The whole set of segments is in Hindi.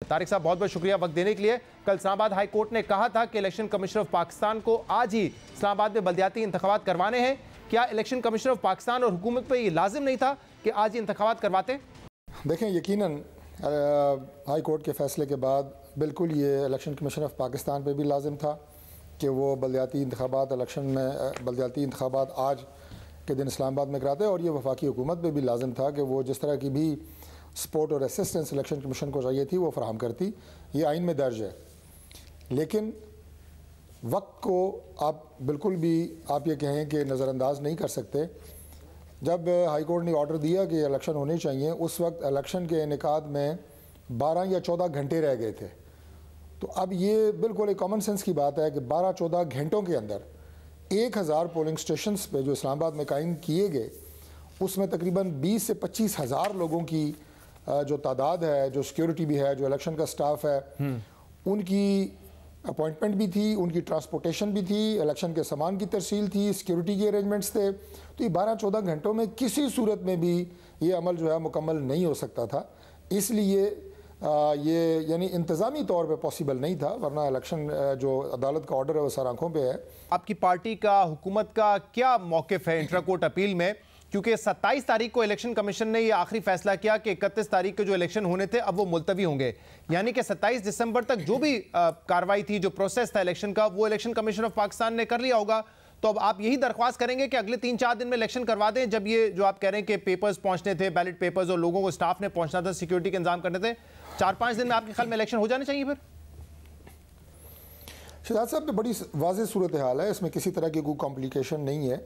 तारिक साहब बहुत बहुत शुक्रिया वक्त देने के लिए। कल इस्लामाबाद हाई कोर्ट ने कहा था कि इलेक्शन कमिश्नर ऑफ पाकिस्तान को आज ही इस्लामाबाद में बल्दियाती इंतखाबात करवाने हैं। क्या इलेक्शन कमिश्नर ऑफ पाकिस्तान और हुकूमत पर यह लाजिम नहीं था कि आज ही इंतखाबात करवाते? देखें, यकीनन हाई कोर्ट के फैसले के बाद बिल्कुल ये इलेक्शन कमीशन ऑफ पाकिस्तान पे भी लाजिम था कि वो बल्दियाती इंतखाबात बल्दियाती इंतखाबात आज के दिन इस्लामाबाद में कराते, और ये वफाकी हुकूमत पे भी लाजिम था कि वो जिस तरह की भी सपोर्ट और असिस्टेंस इलेक्शन कमीशन को चाहिए थी वो फराहम करती। ये आइन में दर्ज है। लेकिन वक्त को आप बिल्कुल भी आप ये कहें कि नज़रअंदाज नहीं कर सकते। जब हाई कोर्ट ने ऑर्डर दिया कि इलेक्शन होने चाहिए, उस वक्त इलेक्शन के इनेकाद में 12 या 14 घंटे रह गए थे। तो अब ये बिल्कुल एक कॉमन सेंस की बात है कि 12-14 घंटों के अंदर 1000 पोलिंग स्टेशंस पे जो इस्लामाबाद में कायम किए गए, उसमें तकरीबन 20 से 25 हज़ार लोगों की जो तादाद है, जो सिक्योरिटी भी है, जो इलेक्शन का स्टाफ है, उनकी अपॉइंटमेंट भी थी, उनकी ट्रांसपोर्टेशन भी थी, इलेक्शन के सामान की तरसील थी, सिक्योरिटी के अरेंजमेंट्स थे। तो ये 12-14 घंटों में किसी सूरत में भी ये अमल जो है मुकम्मल नहीं हो सकता था। इसलिए ये यानी इंतज़ामी तौर पे पॉसिबल नहीं था, वरना इलेक्शन जो अदालत का ऑर्डर है वो सर आंखों पे है। आपकी पार्टी का, हुकूमत का क्या मौक़िफ़ है इंट्रा कोर्ट अपील में? क्योंकि 27 तारीख को इलेक्शन कमीशन ने ये आखिरी फैसला किया कि 31 तारीख को जो इलेक्शन होने थे अब वो मुलतवी होंगे, यानी कि 27 दिसंबर तक जो भी कार्रवाई थी, जो प्रोसेस था इलेक्शन का, वो इलेक्शन कमीशन ऑफ पाकिस्तान ने कर लिया होगा। तो अब आप यही दरख्वास्त करेंगे कि अगले 3-4 दिन में इलेक्शन करवा दें, जब ये जो आप कह रहे हैं कि पेपर्स पहुंचने थे, बैलेट पेपर्स, और लोगों को स्टाफ ने पहुंचना था, सिक्योरिटी के इंतजाम करने थे, 4-5 दिन में आपके ख्याल में इलेक्शन हो जाने चाहिए? फिर शहजाद साहब, बड़ी वाज़ेह सूरत हाल है, इसमें किसी तरह की कोई कॉम्प्लिकेशन नहीं है।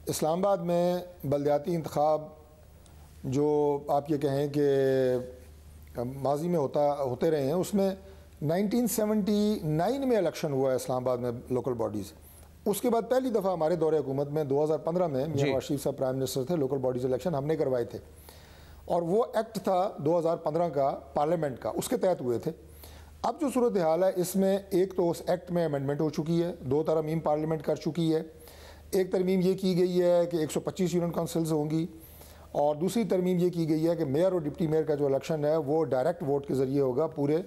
इस्लामाबाद में बल्दियाती इंतखाब जो आप ये कहें कि माजी में होते रहे हैं, उसमें 1979 में इलेक्शन हुआ है इस्लामाबाद में लोकल बॉडीज़। उसके बाद पहली दफ़ा हमारे दौरे हुकूमत में 2015 में मियां नवाज शरीफ साहब प्राइम मिनिस्टर थे, लोकल बॉडीज़ इलेक्शन हमने करवाए थे, और वो एक्ट था 2015 का पार्लियामेंट का, उसके तहत हुए थे। अब जो सूरत हाल है इसमें, एक तो उस एक्ट में अमेंडमेंट हो चुकी है, 2 तरमीम पार्लियामेंट कर चुकी है। एक तरमीम ये की गई है कि 125 यूनियन काउंसिल्स होंगी, और दूसरी तरमीम ये की गई है कि मेयर और डिप्टी मेयर का जो इलेक्शन है वो डायरेक्ट वोट के ज़रिए होगा, पूरे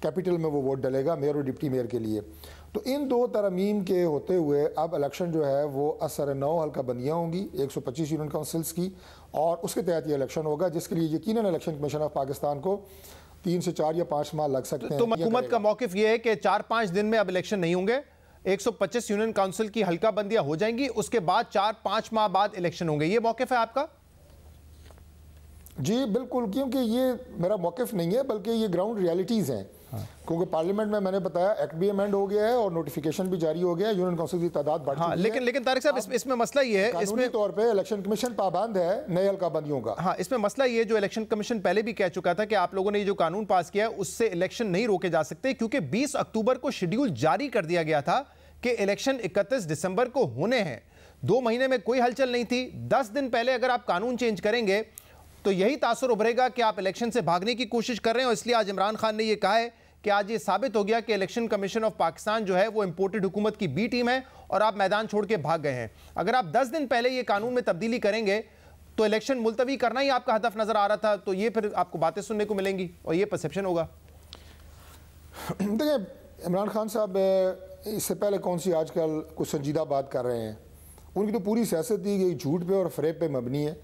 कैपिटल में वो वोट डलेगा मेयर और डिप्टी मेयर के लिए। तो इन 2 तरमीम के होते हुए अब इलेक्शन जो है वो असर 9 हल्का बंदियाँ होंगी 125 यूनियन काउंसिल्स की, और उसके तहत ये इलेक्शन होगा, जिसके लिए यकीनन इलेक्शन कमीशन ऑफ पाकिस्तान को 3 से 4 या 5 माह लग सकते हैं। तो हुकूमत का मौक़िफ़ ये है कि 4-5 दिन में अब इलेक्शन नहीं होंगे, 125 यूनियन काउंसिल की हल्का बंदियां हो जाएंगी, उसके बाद 4-5 माह बाद इलेक्शन होंगे, ये मौक़िफ़ है आपका? जी बिल्कुल, क्योंकि ये मेरा मौक़िफ़ नहीं है, बल्कि ये ग्राउंड रियलिटीज़ हैं। क्योंकि पार्लियामेंट में मैंने बताया एक्ट भी अमेंड हो गया है और नोटिफिकेशन भी जारी हो गया है, यूनियन काउंसिल की तादाद बढ़ चुकी है। लेकिन तारिक साहब, इसमें मसला ये है, इसमें तौर पे इलेक्शन कमीशन पाबंद है नए हल्का बंदियों का। हाँ, इसमें मसला ये, जो इलेक्शन कमीशन पहले भी कह चुका था कि आप लोगों ने ये जो कानून पास किया है उससे इलेक्शन नहीं रोके जा सकते, क्योंकि 20 अक्टूबर को शेड्यूल जारी कर दिया गया था कि इलेक्शन 31 दिसंबर को होने हैं। 2 महीने में कोई हलचल नहीं थी। 10 दिन पहले अगर आप कानून चेंज करेंगे तो यही तासुर उभरेगा कि आप इलेक्शन से भागने की कोशिश कर रहे हैं। और इसलिए आज इमरान खान ने यह कहा है कि आज ये साबित हो गया कि इलेक्शन कमीशन ऑफ पाकिस्तान जो है वो इंपोर्टेड हुकूमत की बी टीम है और आप मैदान छोड़ के भाग गए हैं। अगर आप 10 दिन पहले ये कानून में तब्दीली करेंगे तो इलेक्शन मुलतवी करना ही आपका हदफ नजर आ रहा था, तो ये फिर आपको बातें सुनने को मिलेंगी और ये परसेप्शन होगा। देखिए, इमरान खान साहब इससे पहले कौन सी आजकल कुछ संजीदा बात कर रहे हैं, उनकी तो पूरी सियासत दी गई झूठ पे और फ़रेब पे मबनी है।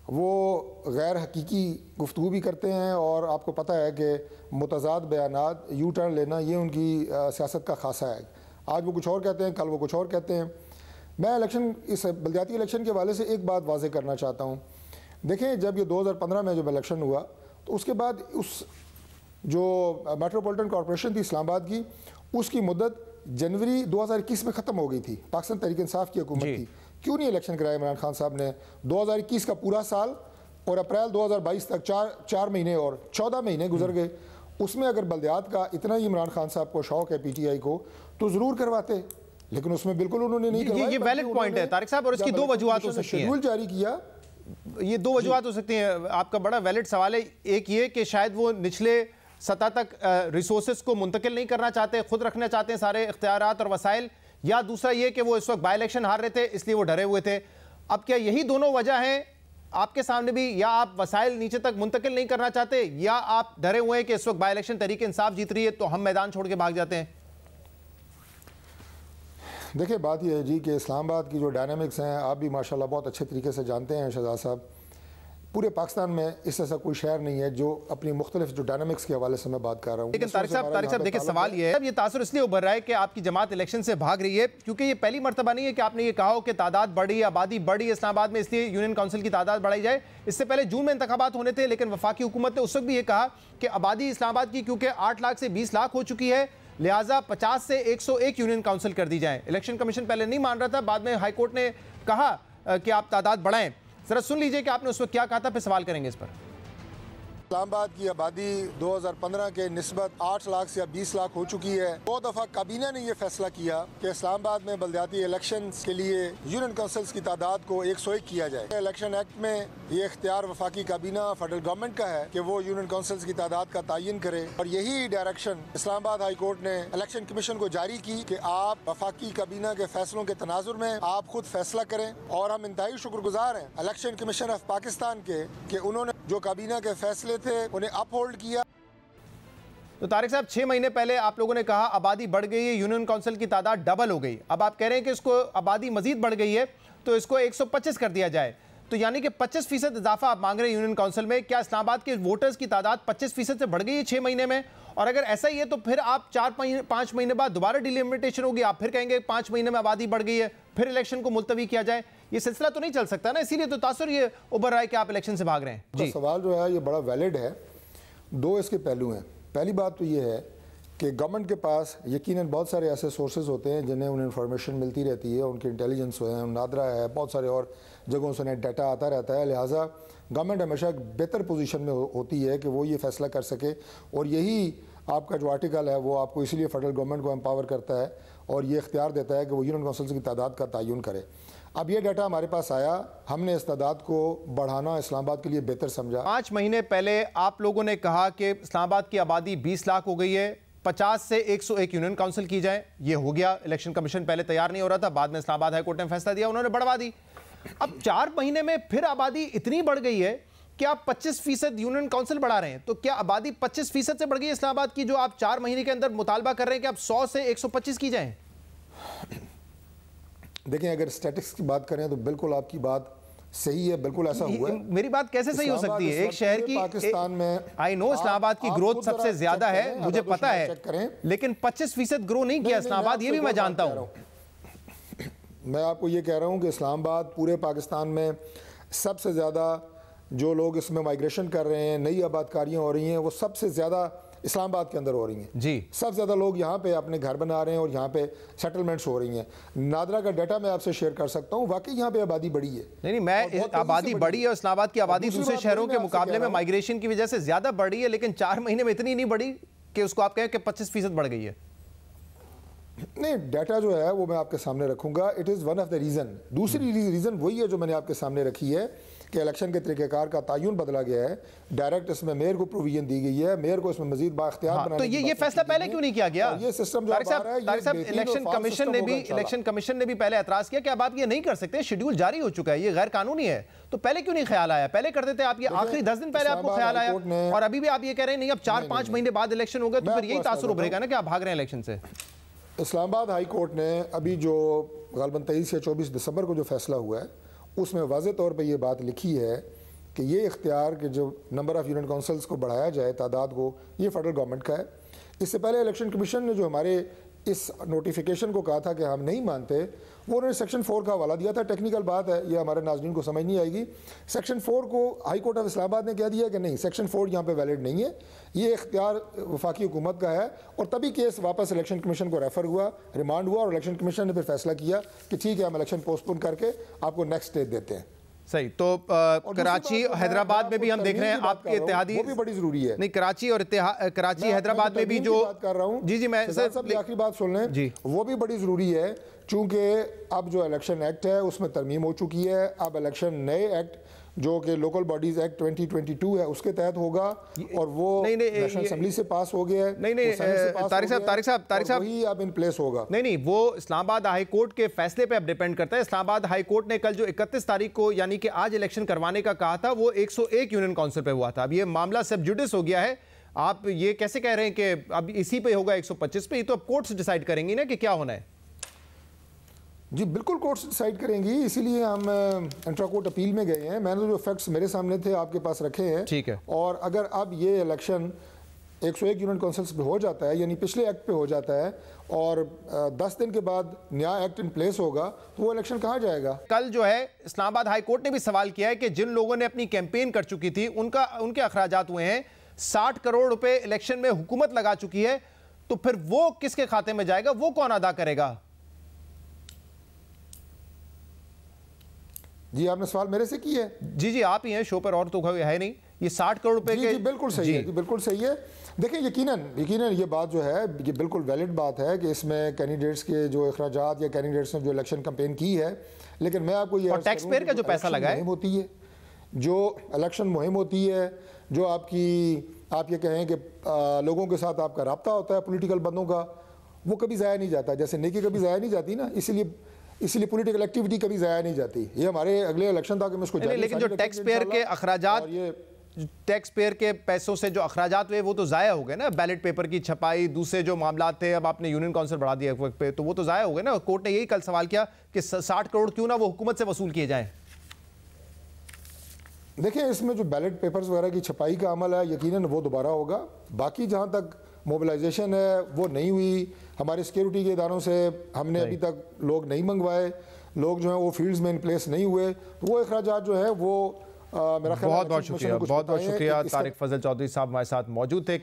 वो गैर हकीकी गुफ्तगू भी करते हैं, और आपको पता है कि मुतज़ाद बयानात, यू टर्न लेना, ये उनकी सियासत का खासा है। आज वो कुछ और कहते हैं, कल वो कुछ और कहते हैं। मैं इस बल्दियाती इलेक्शन के हवाले से एक बात वाज़ेह करना चाहता हूँ। देखें, जब ये 2015 में जब इलेक्शन हुआ तो उसके बाद उस जो मेट्रोपॉलिटन कॉरपोरेशन थी इस्लामाबाद की, उसकी मुद्दत जनवरी 2021 में ख़त्म हो गई थी। पाकिस्तान तहरीक इंसाफ की हुकूमत थी, क्यों नहीं इलेक्शन कराया इमरान खान साहब ने? 2021 का पूरा साल और अप्रैल 2022 तक 4 महीने और 14 महीने गुजर गए। उसमें अगर बल्दियात का इतना ही इमरान खान साहब को शौक है पीटीआई को, तो ज़रूर करवाते, लेकिन उसमें बिल्कुल उन्होंने नहीं करवाया। ये वैलिड पॉइंट है तारिक साहब, और इसकी 2 वजूहात हो सकती हैं। शेड्यूल जारी किया, ये 2 वजूहात हो सकती हैं। आपका बड़ा वैलिड सवाल है। एक ये कि शायद वो निचले सतह तक रिसोर्सेज को मुंतकिल नहीं करना चाहते, खुद रखना चाहते हैं सारे इख्तियारात और वसाइल, या दूसरा ये कि वो इस वक्त बाई इलेक्शन हार रहे थे इसलिए वो डरे हुए थे। अब क्या यही दोनों वजह हैं आपके सामने भी, या आप वसाइल नीचे तक मुंतकिल नहीं करना चाहते, या आप डरे हुए हैं कि इस वक्त बाई इलेक्शन तरीके इंसाफ जीत रही है तो हम मैदान छोड़ के भाग जाते हैं? देखिए, बात यह है जी कि इस्लामाबाद की जो डायनामिक्स हैं आप भी माशाल्लाह बहुत अच्छे तरीके से जानते हैं शहजाद साहब। पूरे पाकिस्तान में इस ऐसा कोई शहर नहीं है जो अपनी मुख्तलिफ जो डायनामिक्स के हवाले से मैं बात कर रहा हूँ। लेकिन तारिक साहब देखिए, सवाल ये है, ये तासुर इसलिए उभर रहा है कि आपकी जमात इलेक्शन से भाग रही है क्योंकि ये पहली मर्तबा नहीं है कि आपने ये कहा हो कि तादाद बढ़ी, आबादी बढ़ी इस्लामाबाद में, इसलिए यूनियन काउंसिल की तादाद बढ़ाई जाए। इससे पहले जून में इंतखाबात होने थे, लेकिन वफाकी हुकूमत ने उस वक्त भी ये कहा कि आबादी इस्लामाबाद की क्योंकि 8 लाख से 20 लाख हो चुकी है, लिहाजा 50 से 101 यूनियन काउंसिल कर दी जाए। इलेक्शन कमीशन पहले नहीं मान रहा था, बाद में हाईकोर्ट ने कहा कि आप तादाद बढ़ाएं। जरा सुन लीजिए कि आपने उस वक्त क्या कहा था, फिर सवाल करेंगे इस पर। इस्लामाबाद की आबादी 2015 के निस्बत 8 लाख से 20 लाख हो चुकी है। 2 दफ़ा काबीना ने यह फैसला किया कि इस्लामाबाद में बलदियाती इलेक्शन के लिए यूनियन काउंसिल्स की तादाद को 101 किया जाए। इलेक्शन एक्ट में ये इख्तियार वफाकी काबीना फेडरल गवर्नमेंट का है कि वो यूनियन काउंसिल्स की तादाद का तयन करे, और यही डायरेक्शन इस्लामाबाद हाई कोर्ट ने इलेक्शन कमीशन को जारी की कि आप वफाकी काबीना के फैसलों के तनाजुर में आप खुद फैसला करें। और हम इंतहाई शुक्रगुजार हैं इलेक्शन कमीशन ऑफ पाकिस्तान के कि उन्होंने जो काबीना के फैसले थे उन्हें अपहोल्ड किया। तो तारिक साहब, 6 महीने पहले आप लोगों ने कहा आबादी बढ़ गई है, यूनियन काउंसिल की तादाद डबल हो गई। अब आप कह रहे हैं कि इसको आबादी मजीद बढ़ गई है तो इसको 125 कर दिया जाए, तो यानी कि 25% इजाफा आप मांग रहे हैं यूनियन काउंसिल में। क्या इस्लामाबाद के वोटर्स की तादाद 25% से बढ़ गई है 6 महीने में? और अगर ऐसा ही है तो फिर आप 4-5 महीने बाद दोबारा डिलिमिटेशन होगी, आप फिर कहेंगे 5 महीने में आबादी बढ़ गई है, फिर इलेक्शन को मुलतवी किया जाए। ये सिलसिला तो नहीं चल सकता ना, इसीलिए तो तासुर ये उभर रहा है कि आप इलेक्शन से भाग रहे हैं। जी, सवाल जो है ये बड़ा वैलिड है। 2 इसके पहलू हैं। पहली बात तो ये है कि गवर्नमेंट के पास यकीनन बहुत सारे ऐसे सोर्सेज होते हैं जिन्हें उन्हें इंफॉर्मेशन मिलती रहती है, उनकी इंटेलिजेंस है, नादरा है, बहुत सारे और जगहों से उन्हें डाटा आता रहता है। लिहाजा गवर्नमेंट हमेशा एक बेहतर पोजीशन में होती है कि वो ये फैसला कर सके, और यही आपका जो आर्टिकल है वो आपको इसलिए फेडरल गवर्नमेंट को एम्पावर करता है और ये इख्तियार देता है कि वो यूनियन काउंसिल्स की तादाद का तयन करे। अब ये डाटा हमारे पास आया, हमने इस तादाद को बढ़ाना इस्लामाबाद के लिए बेहतर समझा। 5 महीने पहले आप लोगों ने कहा कि इस्लामाबाद की आबादी 20 लाख हो गई है, 50 से 101 यूनियन काउंसिल की जाए। ये हो गया, इलेक्शन कमीशन पहले तैयार नहीं हो रहा था, बाद में इस्लामाबाद हाईकोर्ट ने फैसला दिया, उन्होंने बढ़वा दी। अब 4 महीने में फिर आबादी इतनी बढ़ गई है कि आप 25% यूनियन काउंसिल बढ़ा रहे हैं। तो क्या आबादी 25% से बढ़ गई है इस्लामाबाद की, जो आप 4 महीने के अंदर मुतालबा कर रहे हैं कि आप 100 से 125 की जाएं? देखें, अगर स्टैटिस्टिक्स की बात करें तो बिल्कुल आपकी बात सही है, बिल्कुल ऐसा हुआ है। मेरी बात कैसे सही हो सकती है? एक शहर की, पाकिस्तान में, आई नो इस्लामाबाद की ग्रोथ सबसे ज्यादा है, मुझे पता है, लेकिन 25% ग्रो नहीं किया इस्लामाबाद, ये भी मैं जानता हूं। मैं आपको ये कह रहा हूं कि इस्लामाबाद पूरे पाकिस्तान में सबसे ज़्यादा जो लोग इसमें माइग्रेशन कर रहे हैं, नई आबादकारियाँ हो रही हैं, वो सबसे ज़्यादा इस्लामाबाद के अंदर हो रही हैं जी। सबसे ज़्यादा लोग यहाँ पे अपने घर बना रहे हैं और यहाँ पे सेटलमेंट्स हो रही हैं। नादरा का डाटा मैं आपसे शेयर कर सकता हूँ, वाकई यहाँ पे आबादी बढ़ी है। नहीं, मैं आबादी बढ़ी है, इस्लामाबाद की आबादी दूसरे शहरों के मुकाबले में माइग्रेशन की वजह से ज़्यादा बढ़ी है, लेकिन 4 महीने में इतनी नहीं बढ़ी कि उसको आप कहें कि 25% बढ़ गई है। नहीं, डाटा जो है वो मैं आपके सामने रखूंगा। It is one of the reason. दूसरी रीज़न वही है जो मैंने आपके सामने रखी है कि इलेक्शन के तरीक़ेकार का तयन बदला गया है। डायरेक्ट इसमें मेयर को प्रोविजन दी गई है, मेयर को इसमें मजीद बाख्तियार बनाने। तो ये फैसला पहले क्यों नहीं किया गया? ये सिस्टम जो इलेक्शन कमीशन ने भी पहले एतराज किया कि अब आप ये नहीं कर सकते, शेड्यूल जारी हो चुका है, ये गैर कानूनी है। तो पहले क्यों नहीं ख्याल आया? पहले कर देते आप, ये आखिरी 10 दिन पहले आपको ख्याल आया, और अभी भी आप ये कह रहे हैं नहीं अब 4-5 महीने बाद इलेक्शन होगा, तो फिर यही तासुर उभरेगा ना कि आप भाग रहे हैं इलेक्शन से। इस्लामाबाद हाई कोर्ट ने अभी जो ग़ालिबन 23 या 24 दिसंबर को जो फैसला हुआ है उसमें वाज़ेह तौर पे ये बात लिखी है कि ये इख्तियार कि जो नंबर ऑफ़ यूनियन काउंसिल्स को बढ़ाया जाए, तादाद को, ये फेडरल गवर्नमेंट का है। इससे पहले इलेक्शन कमीशन ने जो हमारे इस नोटिफिकेशन को कहा था कि हम नहीं मानते, वो उन्होंने सेक्शन 4 का हवाला दिया था। टेक्निकल बात है, ये हमारे नाज़रीन को समझ नहीं आएगी। सेक्शन 4 को हाई कोर्ट ऑफ इस्लामाबाद ने कह दिया कि नहीं, सेक्शन 4 यहाँ पे वैलिड नहीं है, ये इख्तियार वफाकी हुकूमत का है। और तभी केस वापस इलेक्शन कमीशन को रेफ़र हुआ, रिमांड हुआ, और इलेक्शन कमीशन ने फिर फैसला किया कि ठीक है, हम इलेक्शन पोस्टपोन करके आपको नेक्स्ट डेट देते हैं। सही। तो कराची हैदराबाद में भी हम देख रहे हैं आपके इत्तेहादी, वो भी बड़ी जरूरी है। नहीं, कराची और कराची हैदराबाद में भी जो बात कर रहा हूँ, जी मैं आखिरी बात सुन लें जी, वो भी बड़ी जरूरी है। चूंकि अब जो इलेक्शन एक्ट है उसमें तरमीम हो चुकी है, अब इलेक्शन नए एक्ट जो कि लोकल बॉडीज एक्ट 2022 है उसके तहत होगा, और वो नेशनल असेंबली से पास हो गया है। नहीं तारिक साहब वही अब इन प्लेस होगा। नहीं, वो इस्लामाबाद हाई कोर्ट के फैसले पे अब डिपेंड करता है। इस्लामाबाद हाई कोर्ट ने कल जो 31 तारीख को यानी कि आज इलेक्शन करवाने का कहा था, वो 101 यूनियन काउंसिल पे हुआ था। अब ये मामला सब जुडिस हो गया है। आप ये कैसे कह रहे हैं कि अब इसी पे होगा 125 पे? ये तो अब कोर्ट्स डिसाइड करेंगी ना कि क्या होना है। जी बिल्कुल, कोर्ट्स डिसाइड करेंगी, इसीलिए हम इंट्रा कोर्ट अपील में गए हैं। मैंने जो फैक्ट्स मेरे सामने थे आपके पास रखे हैं। ठीक है। और अगर अब ये इलेक्शन 101 यूनियन काउंसिल्स पे हो जाता है, यानी पिछले एक्ट पे हो जाता है, और 10 दिन के बाद नया एक्ट इन प्लेस होगा, तो वो इलेक्शन कहाँ जाएगा? कल जो है इस्लामाबाद हाई कोर्ट ने भी सवाल किया है कि जिन लोगों ने अपनी कैंपेन कर चुकी थी उनके अखराजात हुए हैं, 60 करोड़ रुपए इलेक्शन में हुकूमत लगा चुकी है, तो फिर वो किसके खाते में जाएगा, वो कौन अदा करेगा? जी आपने सवाल मेरे से किया है। जी आप ही हैं शो पर, और तो है नहीं। ये 60 करोड़ रुपए के। जी बिल्कुल सही है, जी बिल्कुल सही है। देखिए यकीनन ये बात जो है, ये बिल्कुल वैलिड बात है कि इसमें कैंडिडेट्स के जो अखराजात या कैंडिडेट्स ने जो इलेक्शन कैंपेन की है, लेकिन मैं आपको ये, और टैक्स पेयर का जो पैसा लगा है, होती है जो इलेक्शन मुहिम होती है, जो आप ये कहें कि लोगों के साथ आपका रब्ता होता है पॉलिटिकल बंदों का, वो कभी ज़ाया नहीं जाता। जैसे नेकी कभी ज़ाया नहीं जाती ना, इसलिए पॉलिटिकल एक्टिविटी कभी ज़ाया नहीं जाती। ये हमारे अगले इलेक्शन था कि मैं इसको, लेकिन जो टैक्स पेयर के अखराजात, टैक्स पेयर के पैसों से जो अखराजात हुए वो तो ज़ाया हो गए ना। बैलेट पेपर की छपाई, दूसरे जो मामला थे, अब आपने यूनियन काउंसिल बढ़ा दिया वक्त पे, तो वो तो ज़ाया हो गए ना। कोर्ट ने यही कल सवाल किया कि 60 करोड़ क्यों ना वो हुकूमत से वसूल किए जाएं। देखिए इसमें जो बैलेट पेपर्स वगैरह की छपाई का अमल है, यकीनन वो दोबारा होगा। बाकी जहाँ तक मोबिलाइजेशन है वो नहीं हुई, हमारे सिक्योरिटी के इदारों से हमने अभी तक लोग नहीं मंगवाए, लोग जो हैं वो फील्ड्स में इन प्लेस नहीं हुए, तो वो अखराजात जो है वो मेरा ख्याल बहुत शुक्रिया तारिक फजल चौधरी साहब हमारे साथ मौजूद थे।